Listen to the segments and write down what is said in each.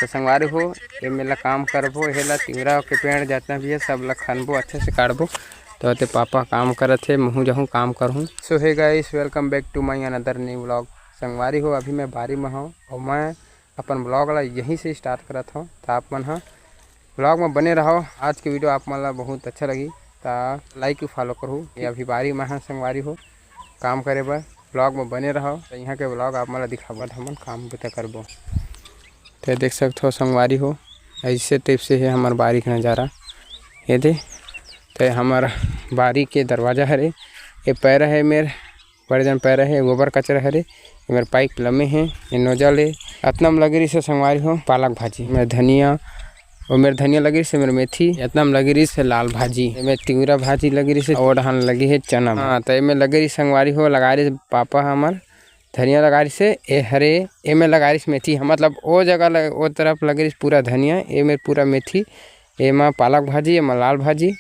तो संगवारी हो ये मेला काम करबो, हेला तिवरा के पेड़ जितना भी है सब ला खनबो, अच्छे से काटबो। तो ते पापा काम करत है, महू जहूँ काम करहूँ। So hey guys, welcome back to my another new vlog. संगवारी हो अभी मैं बारी में हूँ और मैं अपन ब्लॉग ला यहीं से स्टार्ट करत हूँ। तो आप मन ब्लॉग में बने रहो। आज के वीडियो आप मन ला बहुत अच्छा लगी तो लाइक फॉलो करूँ। ये अभी बारी में संगवारी हो काम करे बर, ब्लॉग में बने रहो। तो यहाँ के ब्लॉग आप मन दिखाबो, हमन काम भी करबो। तो देख सकते हो संगवारी हो ऐसे टाइप से है हमार बारी का नज़ारा। ये दे तो हमारा बारी के दरवाज़ा हरे, ये पैरा है मेरे बड़े जन पैरा है, गोबर कचरा हरे, ये मेरे पाइप लम्बे हैं, ये नोजल है। इतना में लगी रही से संगवारी हो पालक भाजी, मेरे धनिया और मेरे धनिया लगी रही से मेरे मेथी, इतना में लगी रही से लाल भाजी, मेरे तिवरा भाजी लगी रही से और धान लगी है चना। हाँ तो ये लगी रही संगवारी हो लगा रही पापा हमार धनिया लगा रही से, ए हरे ए में लगा रही मेथी। मतलब वो जगह वो तरफ लगी रही पूरा धनिया, ये मेरे पूरा मेथी, ये माँ पालक भाजी, ये माँ लाल भाजी,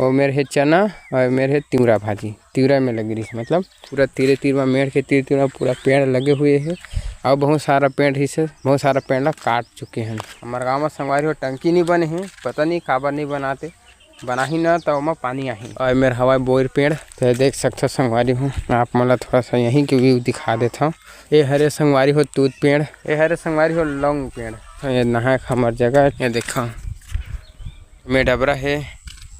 और मेरे है चना और मेरे है तिवरा भाजी। तिवरा में लगी रही मतलब पूरा तीरे तीर में मेड़ के तीर में पूरा पेड़ लगे हुए हैं। और बहुत सारा पेड़ ही से बहुत सारा पेड़ ला काट चुके हैं। हमारे गाँव में संगवारी हो टंकी नहीं बने हैं, पता नहीं काबर नहीं बनाते, बना ही ना तो वहाँ पानी आही। और मेरे हवा बोर पेड़ तो देख सकते संगवारी हूँ, आप मतलब थोड़ा सा यहीं के व्यू दिखा देता हूँ। ये हरे संगवारी हो तूत पेड़, ये हरे संगवारी हो लौंग पेड़। ये नहा हमार जगह ये देखा में डबरा है,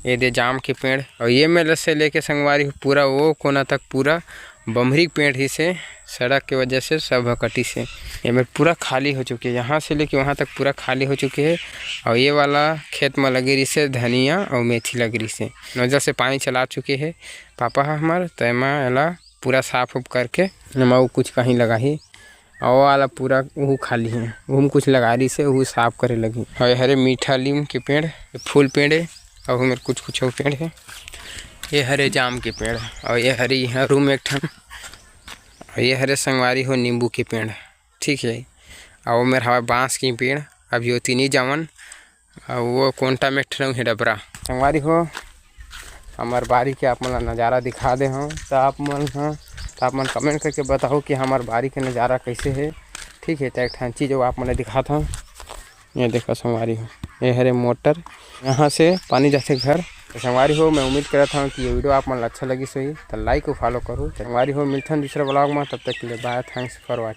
ये दे जाम के पेड़। और ये मेले से लेके संगवारी पूरा वो कोना तक पूरा बमरी पेड़ ही से, सड़क के वजह से सब कटी से ये मेरे पूरा खाली हो चुके हैं। यहाँ से लेके वहाँ तक पूरा खाली हो चुके हैं। और ये वाला खेत में लगी रही से धनिया और मेथी लगी रही से, नोजल से पानी चला चुके हैं पापा हमार। तो एला पूरा साफ उफ करके नमाऊ कुछ कहीं लगा ही, और वाला पूरा वो खाली है, वो कुछ लगा रही से वो साफ करे लगी। और हरे मीठा नीम के पेड़, फूल पेड़ है, और मेरे कुछ पेड़ है। ये हरे जाम के पेड़, और ये हरी यहाँ रूम एक ठन, और ये हरे संगवारी हो नींबू के पेड़, ठीक है। और वो मेरे हवा बाँस की पेड़ अभी होती नहीं जावन, और वो कोंटा में ठन है डबरा। संगवारी हो हमार बारी के आप मन नज़ारा दिखा दे हूँ। तो आप मन कमेंट करके बताओ कि हमार बारी के नज़ारा कैसे है, ठीक है। तो एक ठन चीज़ आप मन दिखाता हूँ, ये देखो संगवारी हो ये हरे मोटर, यहाँ से पानी जाते घर। तो संगवारी हो मैं उम्मीद करता हूँ कि ये वीडियो आप मन अच्छा लगी सही तो लाइक और फॉलो करो। संगवारी हो मिलते हैं दूसरे ब्लॉग में, तब तक के लिए बाय, थैंक्स फॉर वॉचिंग।